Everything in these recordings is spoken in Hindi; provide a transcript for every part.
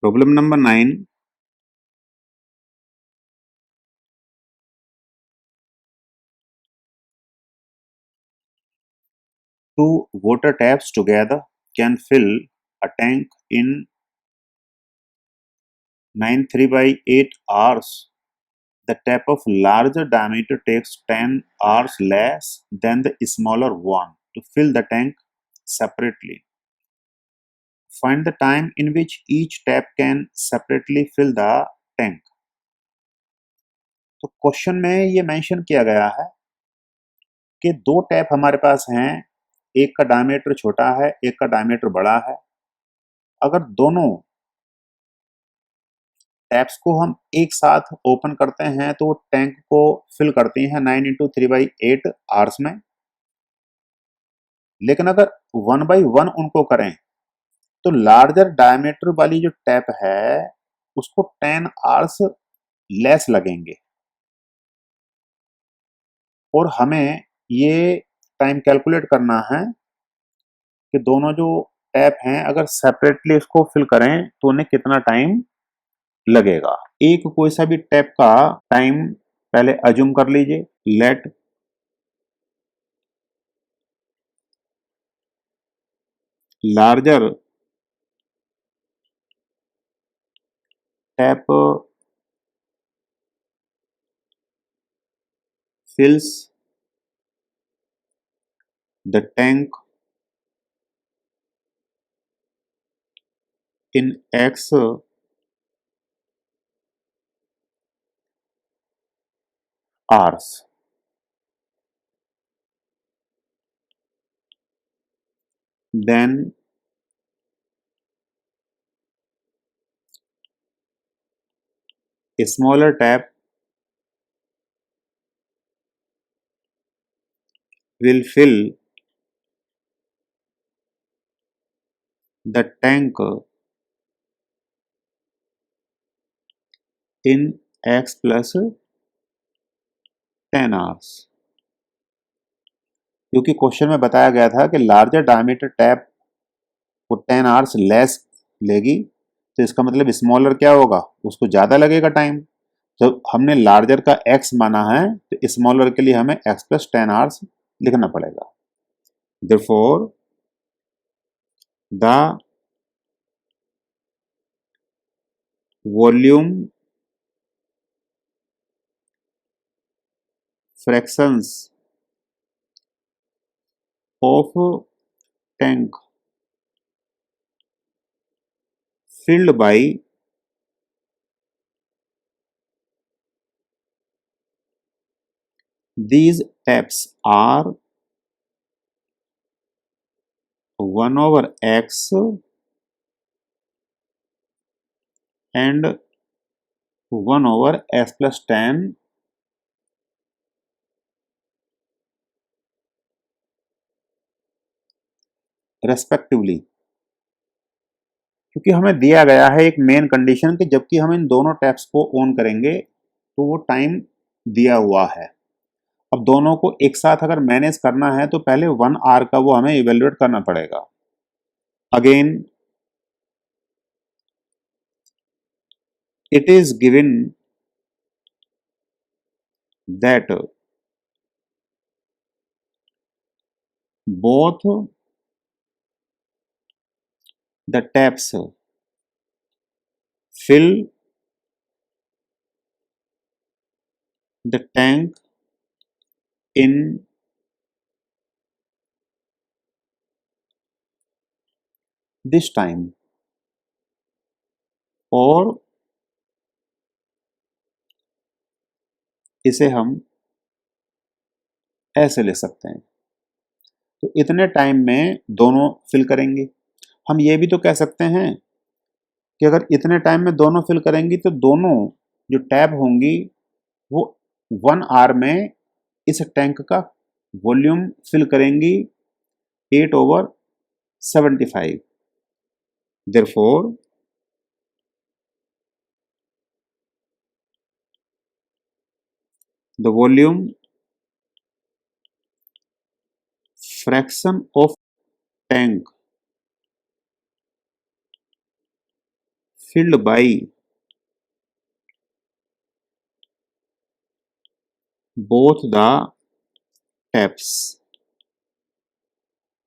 Problem number 9. Two water taps together can fill a tank in 9 3/8 hours. The tap of larger diameter takes 10 hours less than the smaller one to fill the tank separately. Find the time in which each tap can separately fill the tank. तो क्वेश्चन में ये मेंशन किया गया है कि दो टैप हमारे पास हैं, एक का डायमीटर छोटा है, एक का डायमीटर बड़ा है। अगर दोनों टैप्स को हम एक साथ ओपन करते हैं तो वो टैंक को फिल करती हैं 9 इंटू 3/8 आवर्स में। लेकिन अगर 1/1 उनको करें तो लार्जर डायमीटर वाली जो टैप है उसको 10 आवर्स लेस लगेंगे और हमें ये टाइम कैलकुलेट करना है कि दोनों जो टैप हैं अगर सेपरेटली इसको फिल करें तो उन्हें कितना टाइम लगेगा। एक कोई सा भी टैप का टाइम पहले अज्यूम कर लीजिए। Let larger tap fills the tank in X hours. Then a smaller tap will fill the tank in X plus 10 hours. क्योंकि क्वेश्चन में बताया गया था कि लार्जर डायमीटर टैप को 10 आवर्स लेस लेगी, तो इसका मतलब स्मॉलर क्या होगा, उसको ज़्यादा लगेगा टाइम। तो हमने लार्जर का x माना है तो स्मॉलर के लिए हमें x plus 10 आवर्स लिखना पड़ेगा। Therefore, the volume fractions of tank filled by these taps are 1 over x and 1 over x plus 10 respectively. क्योंकि हमें दिया गया है एक मेन कंडीशन कि जबकि हम इन दोनों टैप्स को ऑन करेंगे तो वो टाइम दिया हुआ है। अब दोनों को एक साथ अगर मैनेज करना है तो पहले 1 आवर का वो हमें इवेल्युएट करना पड़ेगा। Again it is given that both the taps fill the tank in this time, और इसे हम ऐसे ले सकते हैं। तो इतने टाइम में दोनों फिल करेंगे। हम ये भी तो कह सकते हैं कि अगर इतने टाइम में दोनों फिल करेंगी तो दोनों जो टैप होंगी वो 1 आवर में इस टैंक का वॉल्यूम फिल करेंगी 8/75। Therefore, the volume fraction of tank filled by both the taps,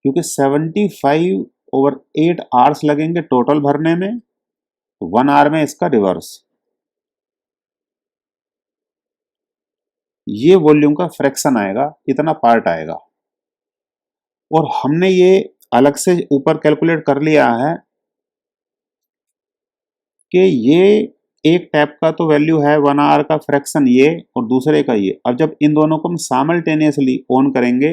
क्योंकि 75/8 लगेंगे टोटल भरने में, तो 1 आवर में इसका रिवर्स, ये वॉल्यूम का फ्रैक्शन आएगा, इतना पार्ट आएगा। और हमने ये अलग से ऊपर कैलकुलेट कर लिया है कि ये एक टैप का तो वैल्यू है 1 आवर का फ्रैक्शन ये, और दूसरे का ये। अब जब इन दोनों को हम साइमल्टेनियसली ऑन करेंगे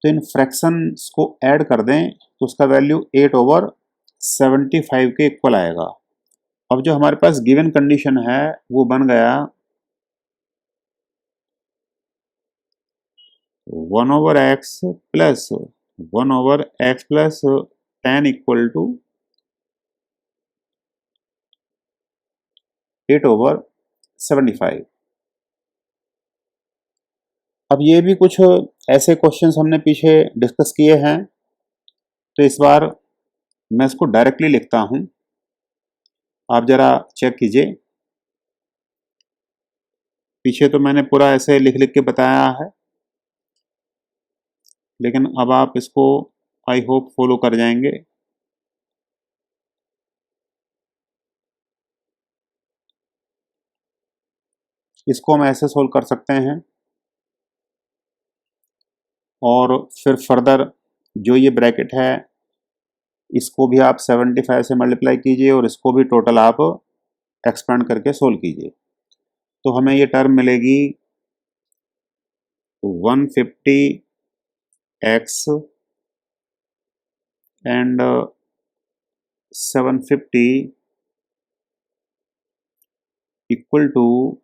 तो इन फ्रैक्शंस को ऐड कर दें तो उसका वैल्यू 8/75 के इक्वल आएगा। अब जो हमारे पास गिवन कंडीशन है वो बन गया 1/x plus 1/x plus 10 equal to 8/75। अब ये भी कुछ ऐसे क्वेश्चंस हमने पीछे डिस्कस किए हैं, तो इस बार मैं इसको डायरेक्टली लिखता हूं, आप जरा चेक कीजिए। पीछे तो मैंने पूरा ऐसे लिख लिख के बताया है, लेकिन अब आप इसको आई होप फॉलो कर जाएंगे। इसको हम ऐसे सोल्व कर सकते हैं, और फिर फर्दर जो ये ब्रैकेट है इसको भी आप 75 से मल्टीप्लाई कीजिए और इसको भी टोटल आप एक्सपेंड करके सोल्व कीजिए, तो हमें ये टर्म मिलेगी 150x and 750 equal to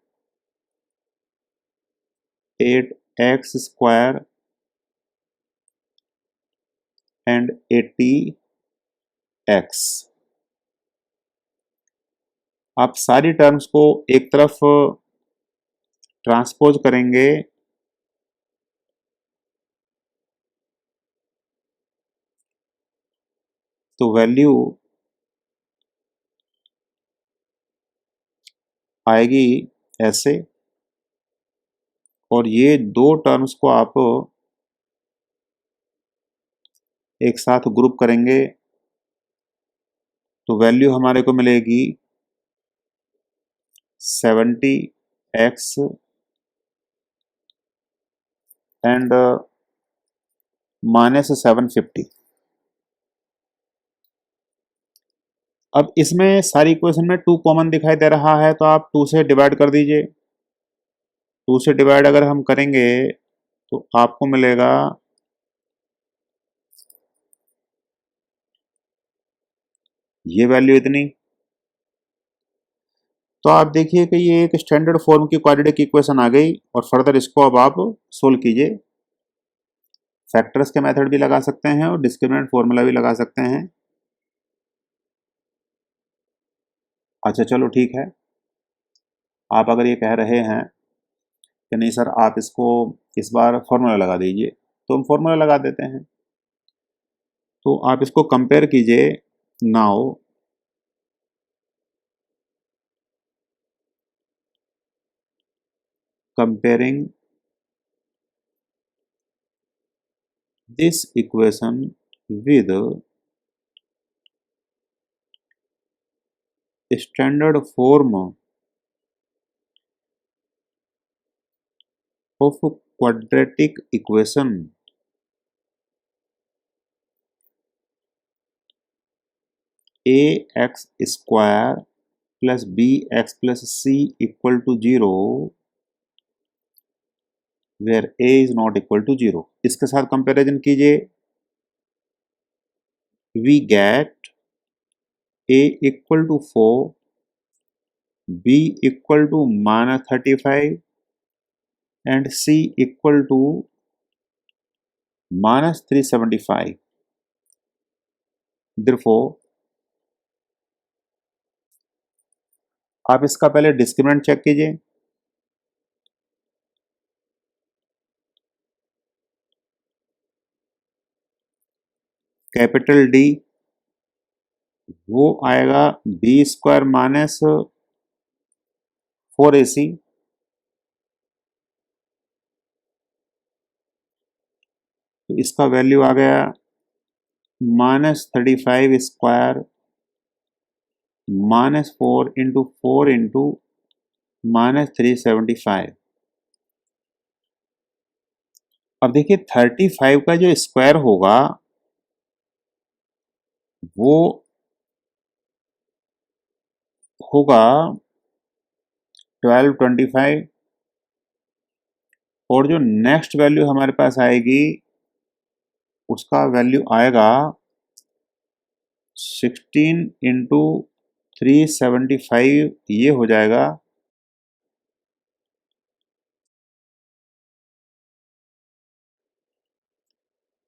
8x square and 80x। आप सारी टर्म्स को एक तरफ ट्रांसपोज करेंगे तो वैल्यू आएगी ऐसे, और ये दो टर्म्स को आप एक साथ ग्रुप करेंगे तो वैल्यू हमारे को मिलेगी 70x एंड -750। अब इसमें सारी इक्वेशन में 2 कॉमन दिखाई दे रहा है, तो आप 2 से डिवाइड कर दीजिए। 2 से डिवाइड अगर हम करेंगे तो आपको मिलेगा ये वैल्यू इतनी। तो आप देखिए कि ये एक स्टैंडर्ड फॉर्म की क्वाड्रेटिक इक्वेशन आ गई, और फर्दर इसको अब आप सोल्व कीजिए। फैक्टर्स के मेथड भी लगा सकते हैं और डिस्क्रिमिनेंट फॉर्मूला भी लगा सकते हैं। अच्छा चलो ठीक है, आप अगर ये कह रहे हैं कि नहीं सर आप इसको इस बार फॉर्मूला लगा दीजिए, तो हम फॉर्मूला लगा देते हैं। तो आप इसको कंपेयर कीजिए now, comparing this equation with standard form of quadratic equation ax square plus bx plus c equal to 0 where a is not equal to 0। इसके साथ कंपैरिजन कीजिए, we get a equal to 4, b equal to -35 and c equal to -375। therefore आप इसका पहले डिस्क्रिमिनेंट चेक कीजिए। कैपिटल डी वो आएगा बी स्क्वायर माइनस 4ac, तो इसका वैल्यू आ गया -35 स्क्वायर -4 इंटू 4 इंटू -375। अब देखिए 35 का जो स्क्वायर होगा वो होगा 1225, और जो नेक्स्ट वैल्यू हमारे पास आएगी उसका वैल्यू आएगा 16 इंटू 375, ये हो जाएगा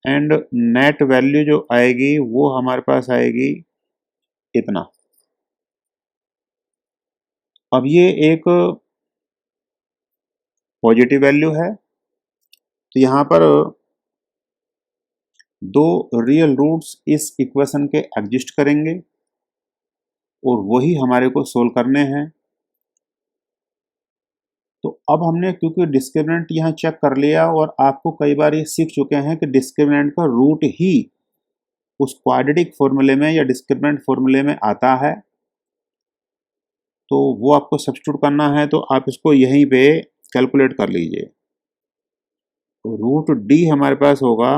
एंड नेट वैल्यू जो आएगी वो हमारे पास आएगी इतना। अब ये एक पॉजिटिव वैल्यू है, तो यहाँ पर दो रियल रूट्स इस इक्वेशन के एग्जिस्ट करेंगे और वही हमारे को सोल्व करने हैं। तो अब हमने क्योंकि डिस्क्रिमिनेंट यहाँ चेक कर लिया और आपको कई बार ये सीख चुके हैं कि डिस्क्रिमिनेंट का रूट ही उस क्वाड्रेटिक फॉर्मूले में या डिस्क्रिमिनेंट फॉर्मूले में आता है, तो वो आपको सब्स्टिट्यूट करना है, तो आप इसको यहीं पे कैलकुलेट कर लीजिए। तो रूट डी हमारे पास होगा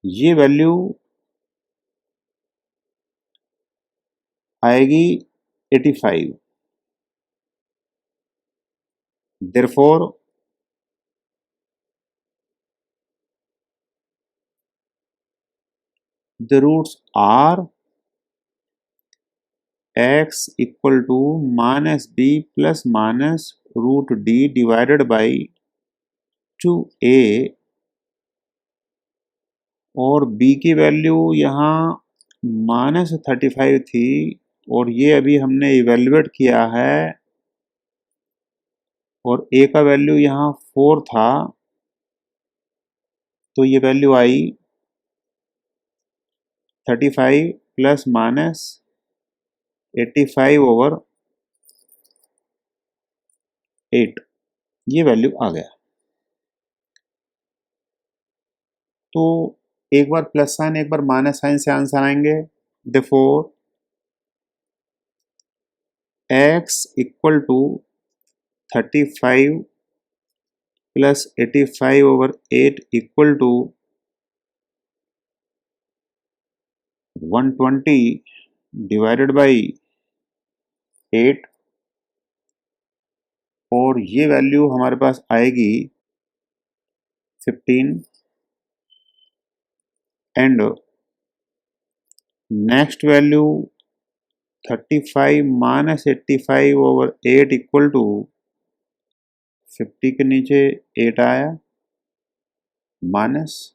ये वैल्यू आएगी 85। Therefore the roots are x equal to minus b plus minus root d divided by 2a, और b की वैल्यू यहाँ -35 थी और ये अभी हमने इवेल्युएट किया है, और a का वैल्यू यहाँ 4 था, तो ये वैल्यू आई 35 प्लस माइनस 85/8, ये वैल्यू आ गया। तो एक बार प्लस साइन एक बार माइनस साइन से आंसर आएंगे। Therefore x equal to 35 plus 85/8 equal to 120 divided by 8, और ये वैल्यू हमारे पास आएगी 15, and next value 35 minus 85/8 equal to 50 के नीचे 8 आया माइनस,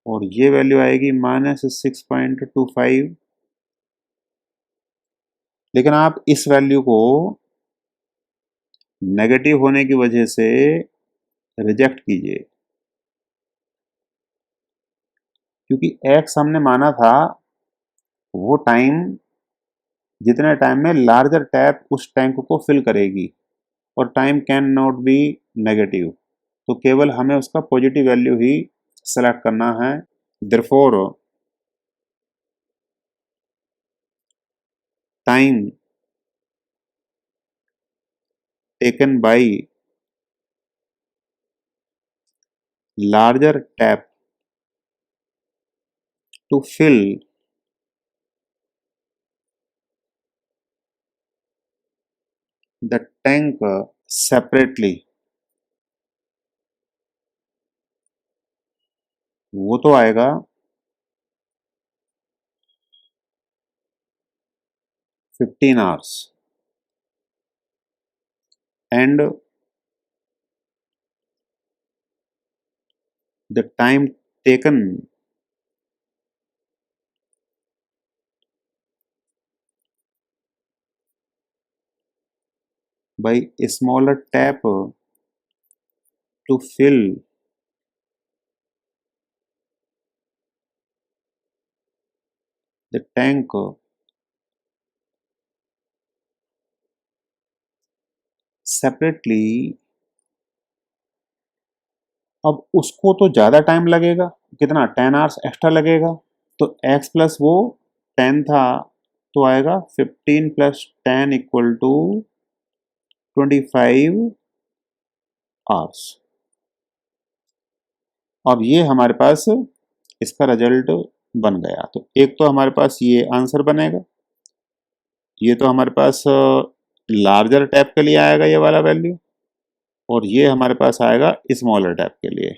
और ये वैल्यू आएगी -6.25। लेकिन आप इस वैल्यू को नेगेटिव होने की वजह से रिजेक्ट कीजिए, क्योंकि x हमने माना था वो टाइम जितने टाइम में लार्जर टैप उस टैंक को फिल करेगी, और time can not be negative, तो केवल हमें उसका पॉजिटिव वैल्यू ही सेलेक्ट करना है। Therefore time taken by larger tap to fill the tank separately, वो तो आएगा 15 hours, and the time taken by a smaller tap to fill the tank separately, अब उसको तो ज़्यादा टाइम लगेगा, कितना 10 आवर्स एक्स्ट्रा लगेगा, तो x प्लस वो 10 था तो आएगा 15 प्लस 10 इक्वल टू 25 आवर्स। अब ये हमारे पास इसका रिजल्ट बन गया। तो एक तो हमारे पास ये आंसर बनेगा, ये तो हमारे पास लार्जर टैप के लिए आएगा ये वाला वैल्यू, और ये हमारे पास आएगा स्मॉलर टैप के लिए।